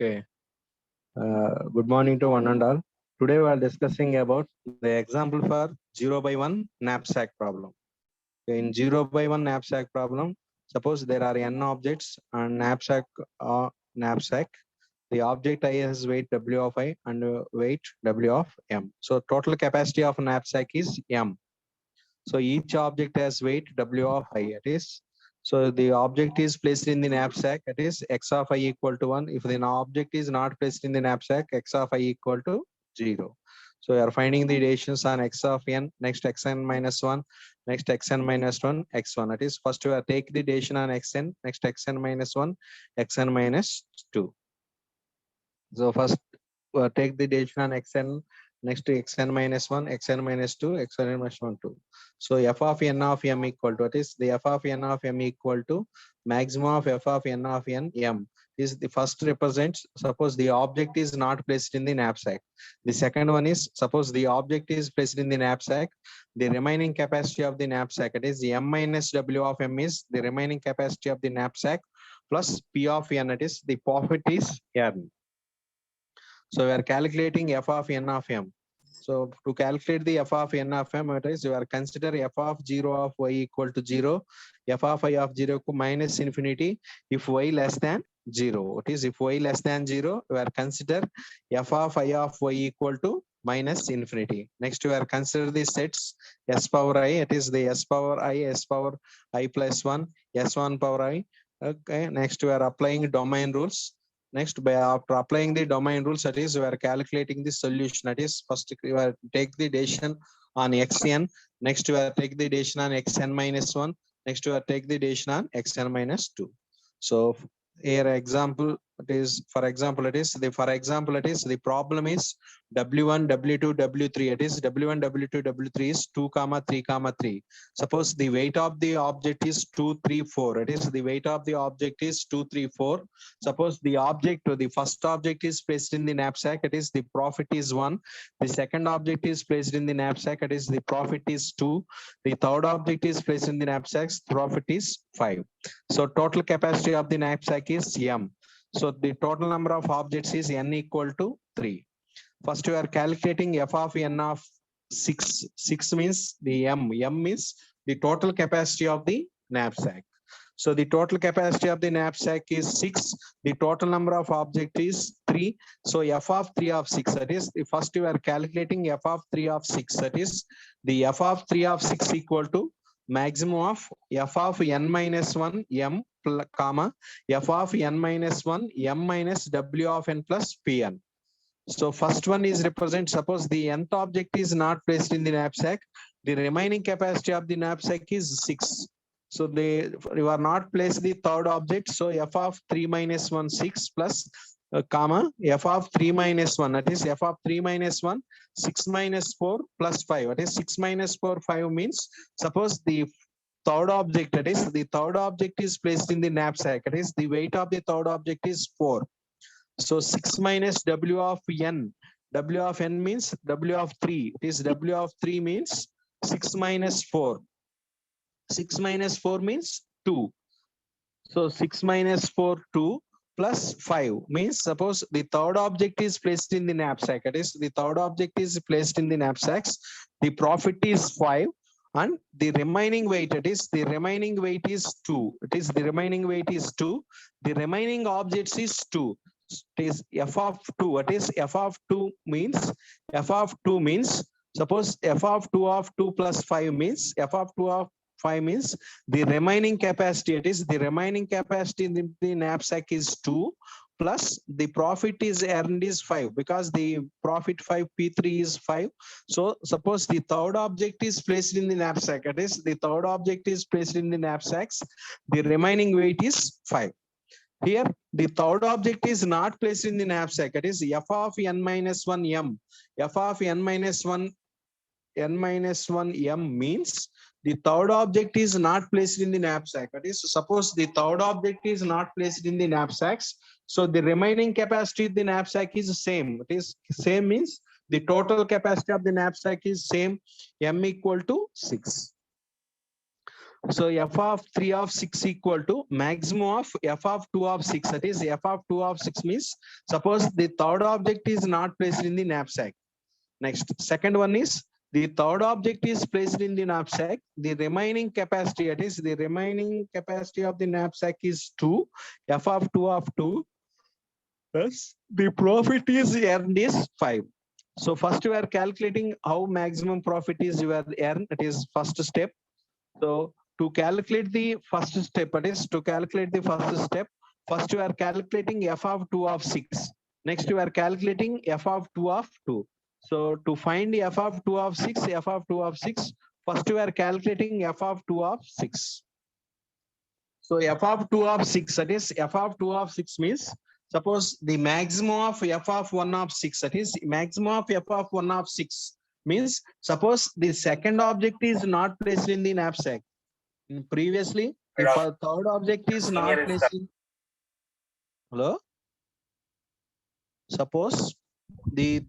Okay. Good morning to one and all. Today we are discussing about the example for 0 by 1 knapsack problem. In 0 by 1 knapsack problem, suppose there are n objects and knapsack. The object I has weight W of I and weight W of M. So total capacity of knapsack is M. So each object has weight W of I. It is so the object is placed in the knapsack. It is x of I equal to 1. If the object is not placed in the knapsack, x of I equal to 0. So we are finding the relations on x of n, next xn minus 1, next xn minus 1, x1. It is first we are take the relation on xn, next xn minus 1, xn minus 2. So first take the relation on xn, next to xn minus 1, xn minus 2, xn minus 1, 2. So f of n of m equal to, what is the f of n of m equal to maximum of f of n of n m. Is the first represents, suppose the object is not placed in the knapsack. The second one is, suppose the object is placed in the knapsack, the remaining capacity of the knapsack, it is m minus w of m is the remaining capacity of the knapsack plus p of n, it is the profit is n. So we are calculating f of n of m. So to calculate the f of n of m, it is you are consider f of 0 of y equal to 0, f of I of 0 minus infinity if y less than 0. It is if y less than 0, we are consider f of I of y equal to minus infinity. Next we are consider the sets s power I, it is the s power I plus 1, s1 power I. Okay, next we are applying domain rules. Next, by after applying the domain rules, that is, we are calculating the solution. That is, first we are take the decision on xn. Next, we are take the decision on xn minus 1. Next, we are take the decision on xn minus 2. So here example, it is for example, it is the problem is w1, w2, w3. It is w1, w2, w3 is 2 comma 3 comma 3. Suppose the weight of the object is 2, 3, 4. It is the weight of the object is 2, 3, 4. Suppose the first object is placed in the knapsack, it is the profit is 1. The second object is placed in the knapsack, it is the profit is 2. The third object is placed in the knapsack, profit is 5. So total capacity of the knapsack is m. So the total number of objects is n equal to 3. First we are calculating f of n of 6. 6 means the m. M is the total capacity of the knapsack. So the total capacity of the knapsack is 6. The total number of object is 3. So f of 3 of 6, that is, the first we are calculating f of 3 of 6, that is, the f of 3 of 6 equal to maximum of f of n minus 1 m comma f of n minus 1 m minus w of n plus pn. So first one is represent, suppose the nth object is not placed in the knapsack, the remaining capacity of the knapsack is 6. So you are not placed the third object, so f of 3 minus 1 6 plus comma f of 3 minus 1, that is f of 3 minus 1 6 minus 4 plus 5, that is 6 minus 4 5 means, suppose the third object, that is the third object is placed in the knapsack, that is the weight of the third object is 4. So 6 minus W of n. W of n means W of 3. It is W of 3 means 6 minus 4. 6 minus 4 means 2. So 6 minus 4, 2 plus 5 means, suppose the third object is placed in the knapsack. It is the third object is placed in the knapsacks. The profit is 5 and the remaining weight, it is the remaining weight is 2. It is the remaining weight is 2. The remaining objects is 2. It is f of 2. What is f of 2 means? F of 2 means, suppose f of 2 plus 5 means, f of 2 of 5 means the remaining capacity, it is the remaining capacity in the knapsack is 2 plus the profit is earned is 5, because the profit 5 P3 is 5. So suppose the third object is placed in the knapsack, it is the third object is placed in the knapsacks, the remaining weight is 5. Here, the third object is not placed in the knapsack. It is f of n minus 1 m. F of n minus 1 m means the third object is not placed in the knapsack. That is, suppose the third object is not placed in the knapsacks. So the remaining capacity of the knapsack is same. It is same means the total capacity of the knapsack is same, m equal to 6. So f of 3 of 6 equal to maximum of f of 2 of 6. That is f of 2 of 6 means suppose the third object is not placed in the knapsack. Next, second one is the third object is placed in the knapsack. The remaining capacity, that is the remaining capacity of the knapsack is 2. F of 2 of 2. Thus, the profit is earned is 5. So first you are calculating how maximum profit is you are earned. That is first step. So to calculate the first step, that is to calculate the first step, first you are calculating f of 2 of 6. Next you are calculating f of 2 of 2. So to find f of 2 of 6, f of 2 of 6, first you are calculating f of 2 of 6. So f of 2 of 6, that is f of 2 of 6 means suppose the maximum of f of 1 of 6, that is maximum of f of 1 of 6 means suppose the second object is not placed in the knapsack. Previously, if a third object is not placed in, hello, suppose the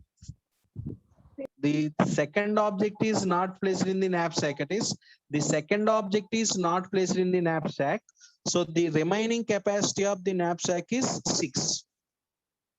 second object is not placed in the knapsack, it is the second object is not placed in the knapsack, so the remaining capacity of the knapsack is 6.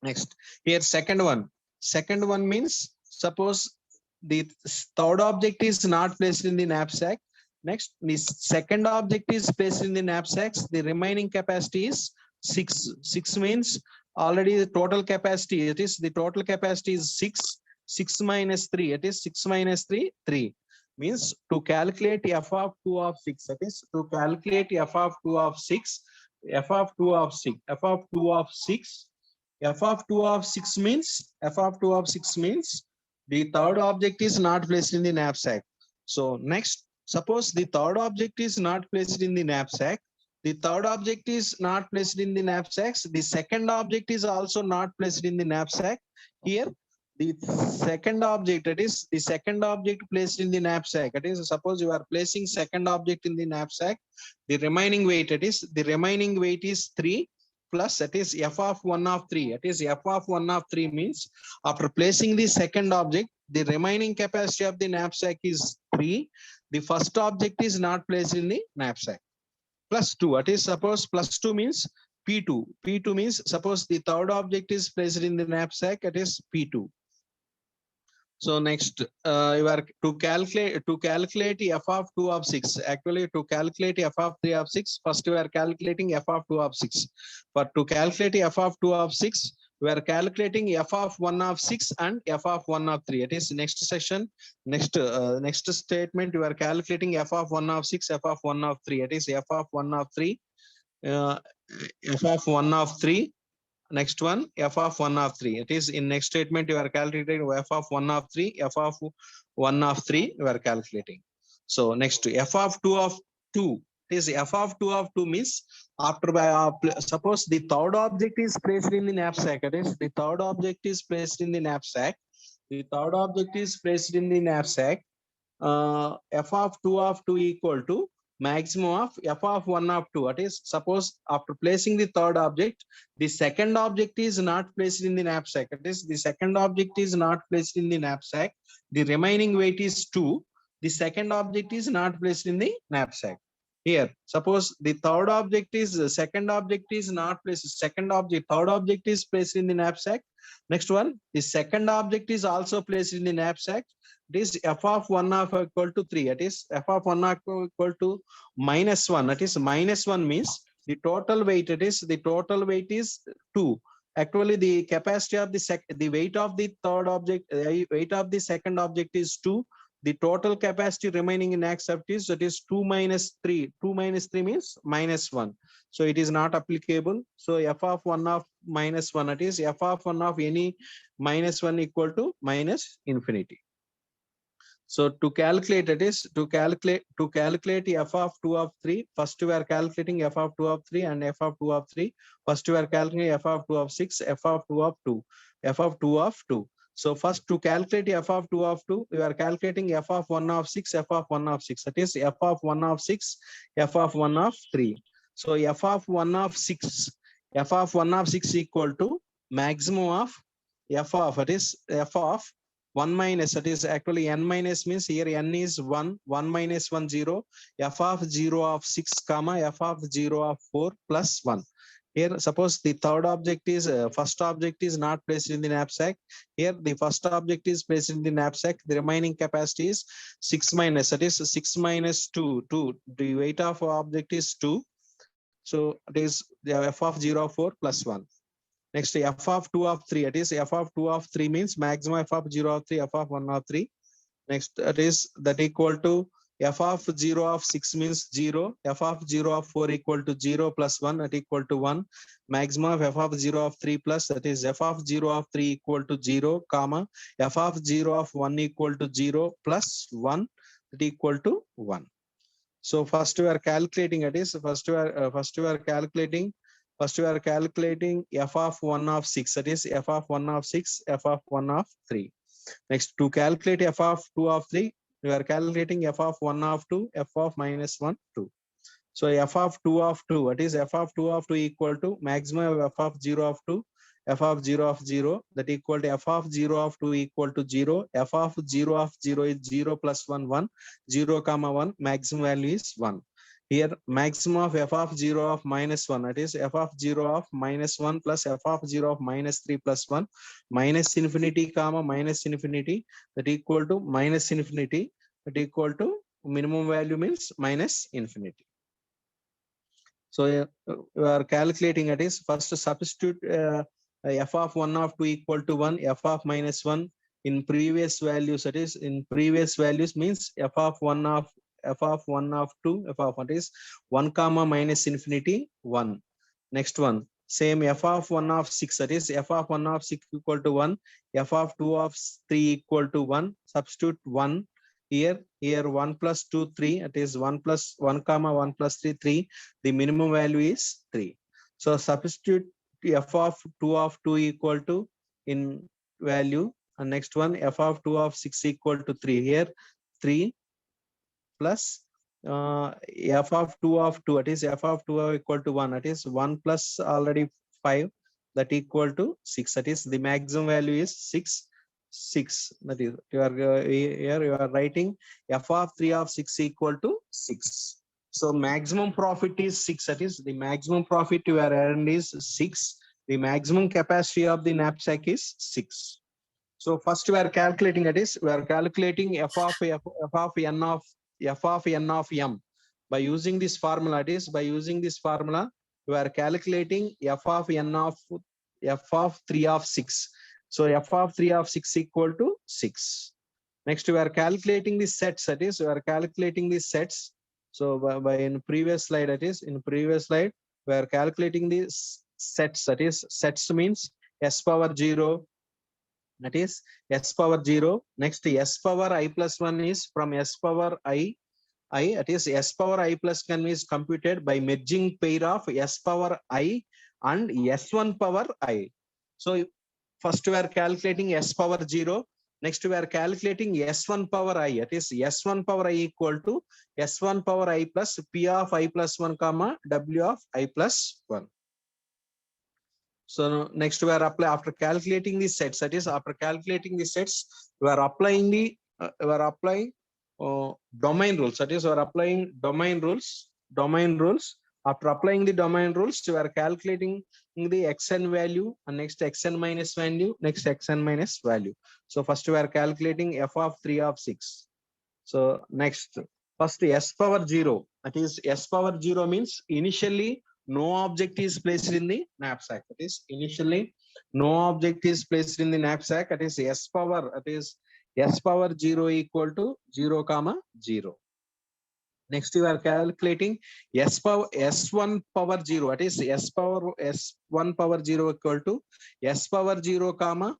Next, here second one means suppose the third object is not placed in the knapsack. Next, the second object is placed in the knapsacks. The remaining capacity is 6. 6 means already the total capacity, it is the total capacity is 6. 6 minus 3, it is 6 minus 3, 3. Means to calculate f of 2 of 6, that is to calculate f of 2 of 6, f of 2 of 6, f of 2 of 6, f of 2 of 6 means, f of 2 of 6 means the third object is not placed in the knapsack. So next, suppose the third object is not placed in the knapsack. The third object is not placed in the knapsacks. The second object is also not placed in the knapsack. Here, the second object, that is the second object placed in the knapsack. That is, suppose you are placing second object in the knapsack. The remaining weight, that is the remaining weight is 3 plus that is f of 1 of 3. That is f of 1 of 3 means after placing the second object, the remaining capacity of the knapsack is 3. The first object is not placed in the knapsack. Plus 2, that is suppose plus 2 means P2. P2 means suppose the third object is placed in the knapsack, it is P2. So next, you are to calculate f of 2 of 6. Actually, to calculate f of 3 of 6, first you are calculating f of 2 of 6. But to calculate f of 2 of 6, we are calculating f of 1 of 6 and f of 1 of 3. It is next session, next statement. You are calculating f of 1 of 6, f of 1 of 3. It is f of 1 of 3, f of 1 of 3. Next one, f of 1 of 3. It is in next statement you are calculating f of 1 of 3, f of 1 of 3 you are calculating. So next, f of 2 of 2. It is f of 2 of 2 means after suppose the third object is placed in the knapsack. It is the third object is placed in the knapsack. The third object is placed in the knapsack. F of 2 of 2 equal to maximum of f of 1 of 2. That is, suppose after placing the third object, the second object is not placed in the knapsack. That is, the second object is not placed in the knapsack. The remaining weight is 2. The second object is not placed in the knapsack. Here, suppose the third object is, second object is not placed, third object is placed in the knapsack. Next one, the second object is also placed in the knapsack. This f of 1 of equal to 3. That is f of 1 of equal to minus 1. That is minus 1 means the total weight. It is the total weight is 2. Actually, the capacity of the weight of the third object, weight of the second object is 2. The total capacity remaining in accept is, that is 2 minus 3. 2 minus 3 means minus 1. So it is not applicable. So f of 1 of minus 1, it is f of 1 of any minus 1 equal to minus infinity. So to calculate, it is to calculate f of 2 of 3. First we are calculating f of 2 of 3 and f of 2 of 3. First we are calculating f of 2 of 6, f of 2 of 2, f of 2 of 2. So first to calculate f of 2 of 2, we are calculating f of 1 of 6, f of 1 of 6. That is f of 1 of 6, f of 1 of 3. So f of 1 of 6, f of 1 of 6 equal to maximum of f of, it is f of 1 minus, that is actually n minus means here n is 1, 1 minus 1 0, f of 0 of 6 comma f of 0 of 4 plus 1. Here suppose the third object is first object is not placed in the knapsack. Here the first object is placed in the knapsack. The remaining capacity is 6 minus, that is 6 minus 2, 2. The weight of object is 2. So it is the f of 0 of 4 plus 1. Next, f of 2 of 3, it is f of 2 of 3 means maximum f of 0 of 3, f of 1 of 3. Next, it is that equal to f of 0 of 6 means 0, f of 0 of 4 equal to 0 plus 1, that equal to 1. Maximum of f of 0 of 3 plus, that is f of 0 of 3 equal to 0, comma, f of 0 of 1 equal to 0 plus 1, that equal to 1. So first we are calculating, it is first we are calculating f of 1 of 6, that is f of 1 of 6, f of 1 of 3. Next, to calculate f of 2 of 3, we are calculating f of 1 of 2, f of minus 1, 2. So f of 2 of 2, that is f of 2 of 2 equal to maximum of f of 0 of 2, f of 0 of 0, that equal to f of 0 of 2 equal to 0, f of 0 of 0 is 0 plus 1, 1, 0 comma 1, maximum value is 1. Here maximum of f of 0 of minus 1, that is f of 0 of minus 1 plus f of 0 of minus 3 plus 1, minus infinity comma minus infinity, that equal to minus infinity, that equal to minimum value means minus infinity. So you are calculating, it is first substitute f of 1 of 2 equal to 1, f of minus 1 in previous values, that is in previous values means f of 1 of 2, f of 1 is 1 comma minus infinity 1. Next one, same f of 1 of 6, that is f of 1 of 6 equal to 1, f of 2 of 3 equal to 1, substitute 1 here 1 plus 2 3, it is 1 plus 1 comma 1 plus 3 3, the minimum value is 3. So substitute f of 2 of 2 equal to in value, and next one f of 2 of 6 equal to 3, here 3 plus f of 2 of 2, it is f of 2 equal to 1, it is 1 plus already 5, that equal to 6, that is the maximum value is 6. That is you are here you are writing f of 3 of 6 equal to 6. So maximum profit is 6, that is the maximum profit you are earned is 6. The maximum capacity of the knapsack is 6. So first we are calculating, it is we are calculating f of n of m by using this formula. It is by using this formula we are calculating f of 3 of 6. So f of 3 of 6 equal to 6. Next we are calculating the sets, that is we are calculating the sets. So by in previous slide, that is in previous slide we are calculating the sets, that is sets means s power 0, that is s power 0. Next s power I plus 1 is from s power I, that is s power I plus 1 is computed by merging pair of s power I and s1 power I. So first we are calculating s power 0. Next we are calculating s1 power I, that is s1 power I equal to s1 power I plus p of I plus 1 comma w of I plus 1. So next we are after calculating the sets, that is after calculating the sets, we are applying the domain rules, that is we are applying domain rules. After applying the domain rules, we are calculating the xn value, and next xn minus value, next xn minus value. So first we are calculating f of 3 of 6. So next, first s power 0, that is s power 0 means initially no object is placed in the knapsack. That is initially no object is placed in the knapsack. That is s power. That is s power 0 equal to 0 comma 0. Next you are calculating s power s1 power 0. That is s1 power 0 equal to s power 0 comma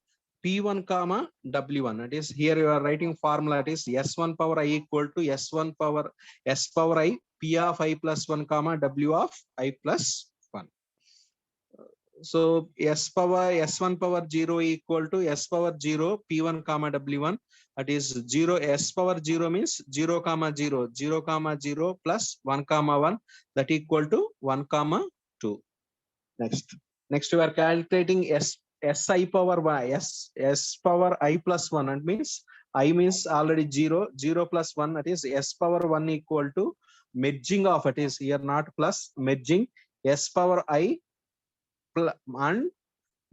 p1 comma w1. That is here you are writing formula. It is s1 power I equal to s1 power s power I p of I plus 1 comma w of I plus 1. So s power s1 power 0 equal to s power 0 p1 comma w1. That is 0 s power 0 means 0 comma 0, 0 comma 0 plus 1 comma 1, that equal to 1 comma 2. Next we are calculating s si power y, s power I plus 1, and means I means already 0, 0 plus 1, that is s power 1 equal to merging of, it is here not plus, merging s power I and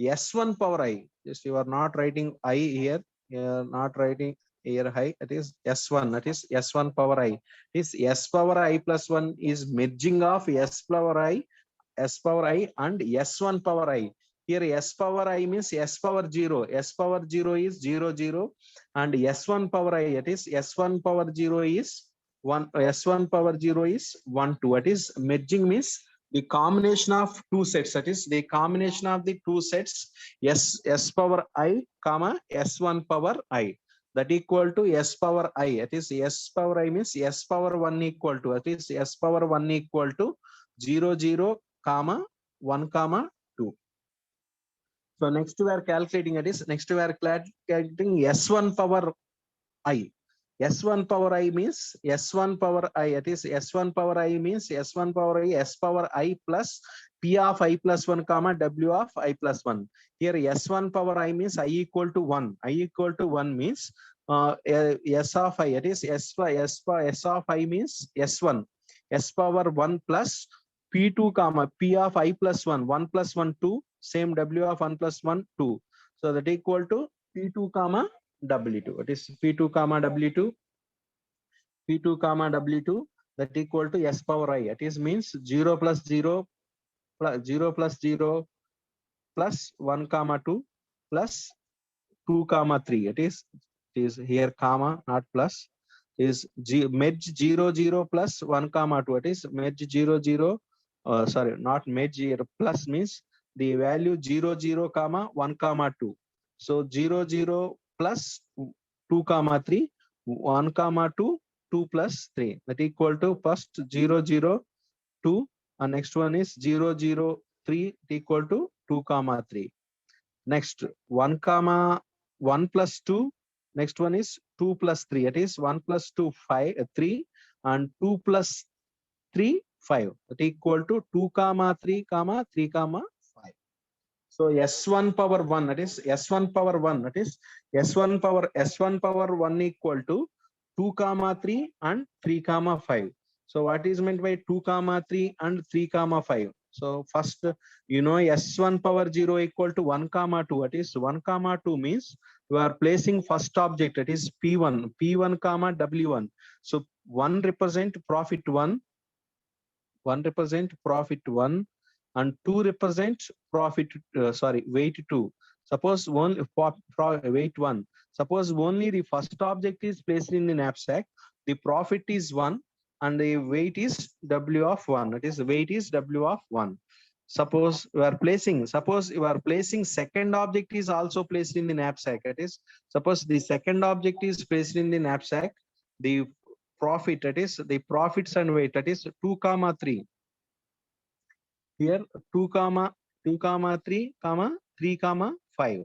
s1 power I. Just you are not writing I here, you are not writing here high, it is s1, that is s1 power I. This s power I plus 1 is merging of s power I and s1 power I. Here s power I means s power 0. S power 0 is 0, 0, and s1 power I, it is s1 power 0 is 1. S1 power 0 is 1, 2. It is merging means the combination of two sets. That is the combination of the two sets s power I comma s1 power I, that equal to s power I. It is s power I means s power 1 equal to, it is s power 1 equal to 0, 0, comma 1, comma 2. So next we are calculating, it is next we are calculating s1 power I. S1 power I means S1 power I, it is S1 power I means S1 power I, S power I plus P of I plus 1 comma W of I plus 1. Here S1 power I means I equal to 1. I equal to 1 means S of I, it is S of I means S1. S power 1 plus P2 comma P of I plus 1, 1 plus 1, 2, same W of 1 plus 1, 2. So that equal to P2 comma W2. It is P2 comma W2, P2 comma W2, that equal to S power I. It is means 0 plus 0 plus 0 plus 0 plus 1 comma 2 plus 2 comma 3. It is here comma not plus, is merge 0, 0 plus 1 comma 2. It is merge 0, 0, sorry, not merge here, plus means the value 0, 0 comma 1 comma 2. So 0, 0 plus 2 comma 3, 1 comma 2, 2 plus 3, that equal to first 0, 0, 2, and next one is 0, 0, 3 equal to 2 comma 3. Next 1 comma 1 plus 2, next one is 2 plus 3, it is 1 plus 2 5 3, and 2 plus 3 5, that equal to 2 comma 3 comma 3 comma 5. So s1 power 1, that is s1 power 1, that is s1 power 1 equal to 2 comma 3 and 3 comma 5. So what is meant by 2 comma 3 and 3 comma 5? So first, you know, s1 power 0 equal to 1 comma 2. That is 1 comma 2 means you are placing first object, that is p1 comma w1. So 1 represent profit 1, 1 represent profit 1, and 2 represent profit, weight 2. Suppose only weight 1. Suppose only the first object is placed in the knapsack, the profit is 1 and the weight is W of 1. That is weight is W of 1. Suppose you are placing second object is also placed in the knapsack. That is, suppose the second object is placed in the knapsack, the profit, that is the profits and weight, that is 2 comma 3. Here 2 comma 3 comma 3 comma 5.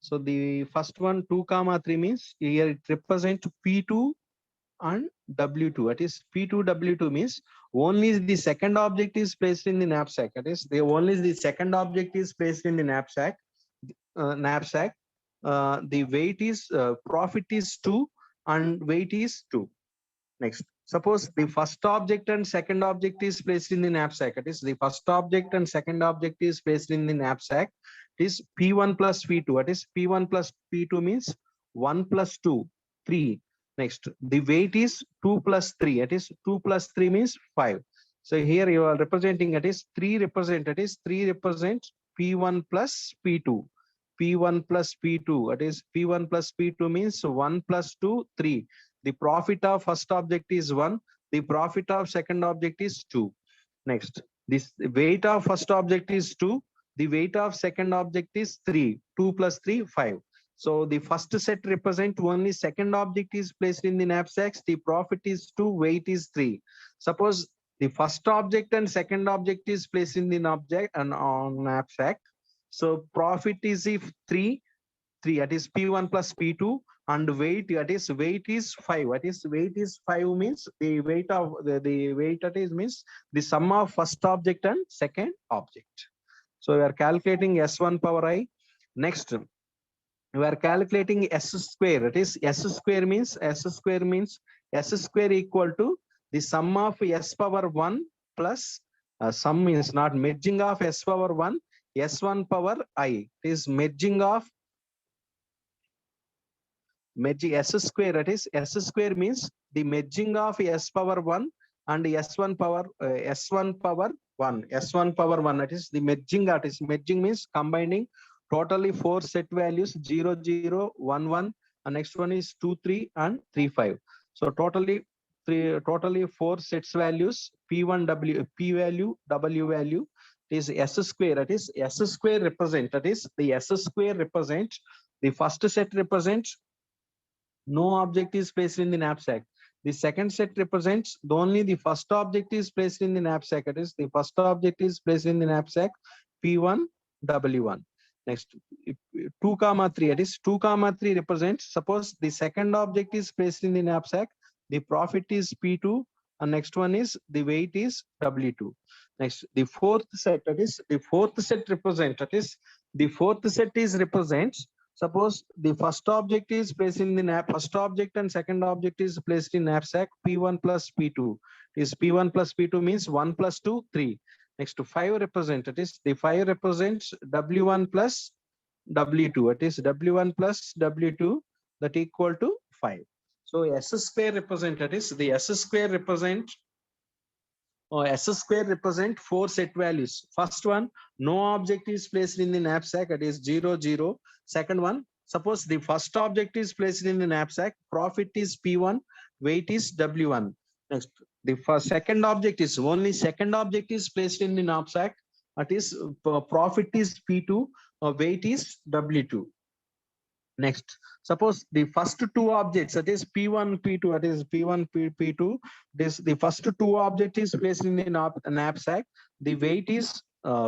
So the first one 2 comma 3 means here it represents P2 and W2. That is P2 W2 means only the second object is placed in the knapsack. That is the only the second object is placed in the knapsack. The weight is profit is 2 and weight is 2. Next, suppose the first object and second object is placed in the knapsack. It is the first object and second object is placed in the knapsack. It is P1 plus P2. It is P1 plus P2 means 1 plus 2, 3. Next, the weight is 2 plus 3. It is 2 plus 3 means 5. So here you are representing, it is 3 represent. It is 3 represents P1 plus P2. P1 plus P2. It is P1 plus P2 means 1 plus 2, 3. The profit of first object is 1. The profit of second object is 2. Next, this weight of first object is 2. The weight of second object is 3. 2 plus 3, 5. So the first set represent only second object is placed in the knapsacks. The profit is 2, weight is 3. Suppose the first object and second object is placed in the knapsack. So profit is if 3, that is P1 plus P2, and weight, that is weight is 5. That is weight is 5 means the weight of the weight, that is means the sum of first object and second object. So we are calculating S1 power I. Next, we are calculating S square. It is S square means S square equal to the sum of S power 1 plus sum means not merging of S power 1 S1 power I. It is merging S square. That is S square means the merging of S power 1 and S1 power 1. S1 power 1. That is the merging. That is merging means combining totally 4 set values 0 0 1 1, and next one is 2 3 and 3 5. So totally 4 sets values P1 W P value W value is S square. That is S square represent. That is the S square represent the first set represents no object is placed in the knapsack. The second set represents only the first object is placed in the knapsack. It is the first object is placed in the knapsack P1 W1. Next 2 comma 3. It is 2 comma 3 represents suppose the second object is placed in the knapsack. The profit is P2 and next one is the weight is W2. Next the fourth set. That is the fourth set represent. That is the fourth set is represents. Suppose the first object is placed in the first object and second object is placed in knapsack P1 plus P2. Is P1 plus P2 means 1 plus 2, 3. Next to 5 represent. It is the 5 represents W1 plus W2. It is W1 plus W2 that equal to 5. So S square represent. It is the S square represent. S square represent 4 set values. First one, no object is placed in the knapsack. It is 0 0. Second one, suppose the first object is placed in the knapsack. Profit is P1. Weight is W1. Next, the first second object is only second object is placed in the knapsack. That is profit is P2. Weight is W2. Next, suppose the first two objects, that is P1, P2, that is P1, P2, this the first two object is placed in the knapsack. The weight is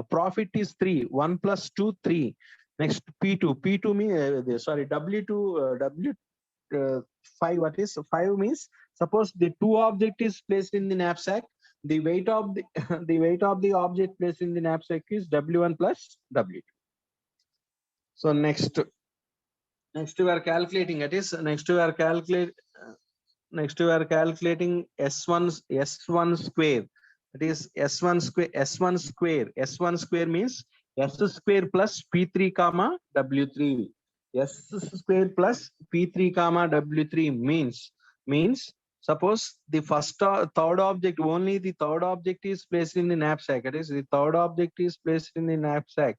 profit is 3, 1 plus 2, 3. Next P2 means sorry W2 5. What is 5 means suppose the two object is placed in the knapsack. The weight of the the weight of the object placed in the knapsack is W1 plus W2. So next we are calculating. It is next we are calculating S1 square. It is S1 square means S square plus P3 comma W3. S square plus P3 comma W3 means suppose the first third object, only the third object is placed in the knapsack. It is the third object is placed in the knapsack.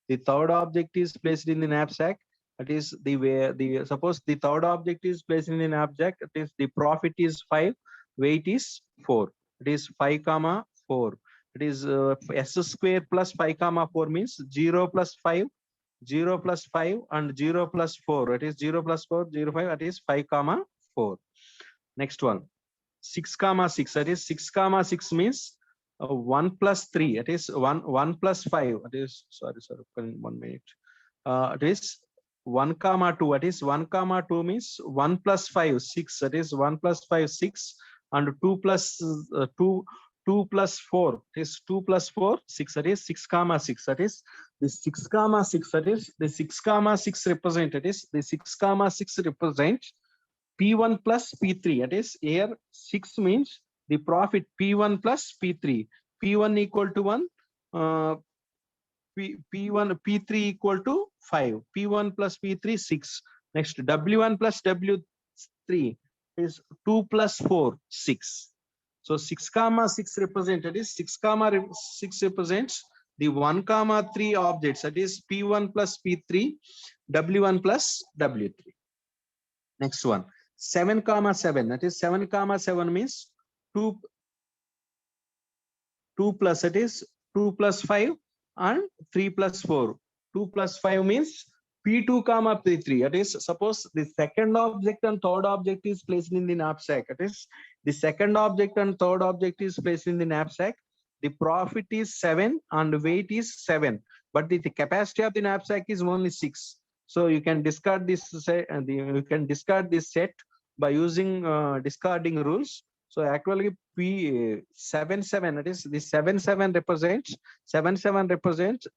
The third object is placed in the knapsack. It is the suppose the third object is placed in the knapsack. It is the profit is 5, weight is 4. It is 5 comma 4. It is S square plus 5 comma 4 means 0 plus 5, 0 plus 5 and 0 plus 4. It is 0 plus 4, 0 5. It is 5 comma 4. Next one 6 comma 6. That is 6 comma 6 means 1 plus 3. It is 1 plus 5. It is sorry 1 minute. It is 1 comma 2. That is 1 comma 2 means 1 plus 5 6. That is 1 plus 5 6 and 2 plus 2 plus 4 is 2 plus 4 6. That is 6 comma 6. That is the 6 comma 6. That is the 6 comma 6 represent. It is the 6 comma 6 represent P1 plus P3. That is here 6 means the profit P1 plus P3. P1 equal to 1. P1 P3 equal to 5. P1 plus P3 6. Next W1 plus W3 is 2 plus 4 6. So 6 comma 6 represented is 6 comma 6 represents the 1 comma 3 objects. That is P1 plus P3, W1 plus W3. Next one 7 comma 7. That is 7 comma 7 means 2 plus, that is 2 plus 5 and 3 plus 4. 2 plus 5 means P2 comma P3. That is suppose the second object and third object is placed in the knapsack. That is the second object and third object is placed in the knapsack. The profit is 7 and weight is 7, but the capacity of the knapsack is only 6. So you can discard this set, you can discard this set by using discarding rules. So actually P77, it is the 77 represents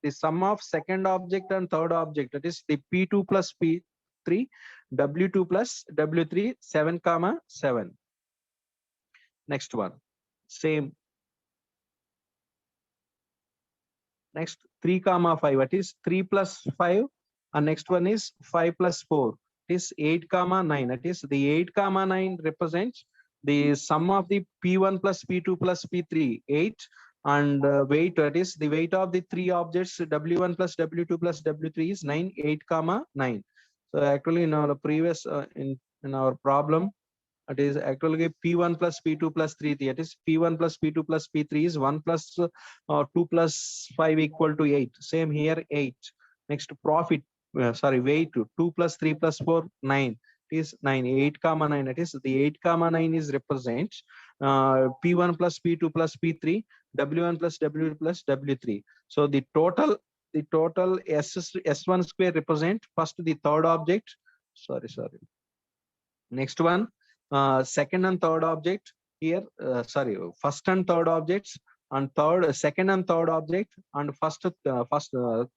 the sum of second object and third object. That is the P2 plus P3, W2 plus W3, 7 comma 7. Next one, same. Next 3 comma 5, it is 3 plus 5, and next one is 5 plus 4, it is 8 comma 9. It is the 8 comma 9 represents the sum of the P1 plus P2 plus P3, 8, and weight, that is the weight of the three objects W1 plus W2 plus W3 is 9, 8 comma 9. So actually in our previous in our problem, it is actually P1 plus P2 plus 3. That is P1 plus P2 plus P3 is 1 plus 2 plus 5 equal to 8. Same here, 8. Next profit, sorry, weight, 2 plus 3 plus 4, 9. It is 9, 8 comma 9. It is the 8 comma 9 is represents P1 plus P2 plus P3, W1 plus W2 plus W3. So the total S1 square represent first the third object. Sorry. Next one, second and third object here, sorry, first and third objects, and second and third object, and first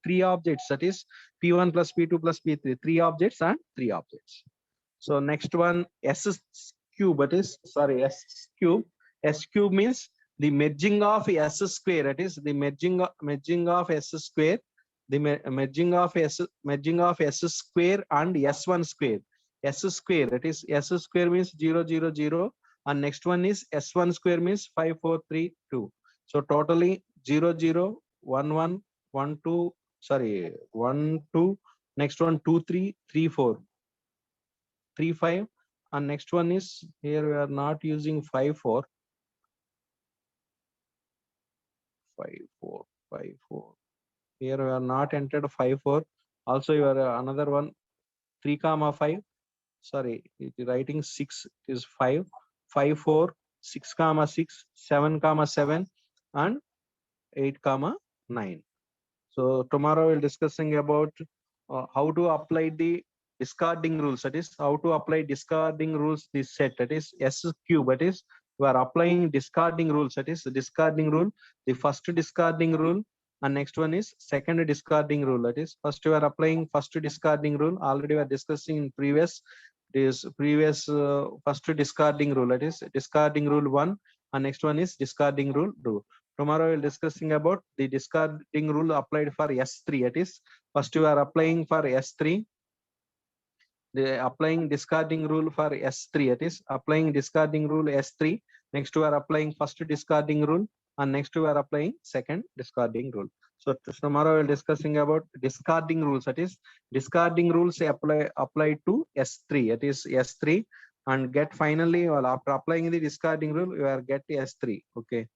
three objects, that is P1 plus P2 plus P3, three objects and three objects. So next one, S cube, that is, sorry, S cube. S cube means the merging of S square, that is the merging of S square, the merging of S square and S1 square. S square, that is S square means 0, 0, 0, and next one is S1 square means 5, 4, 3, 2. So totally 0, 0, 1, 1, 1, 2, sorry, 1, 2, next one 2, 3, 3, 4, 3, 5, and next one is here we are not using 5, 4, 5, 4, 5, 4. Here we are not entered 5, 4. Also you are another one 3 comma 5. Sorry, it is writing 6 is 5, 5, 4, 6 comma 6, 7 comma 7, and 8 comma 9. So tomorrow we'll discussing about how to apply the discarding rules. That is how to apply discarding rules this set, that is S cube. That is we are applying discarding rules. That is the discarding rule, the first discarding rule, and next one is second discarding rule. That is first we are applying first discarding rule. Already we are discussing in previous first discarding rule. That is discarding rule 1, and next one is discarding rule 2. Tomorrow we'll discussing about the discarding rule applied for S3. It is first you are applying for S3. The applying discarding rule for S3. It is applying discarding rule S3. Next you are applying first discarding rule, and next you are applying second discarding rule. So tomorrow we'll discussing about discarding rules. That is discarding rules apply to S3. It is S3, and get finally, well, after applying the discarding rule you are get S3. Okay.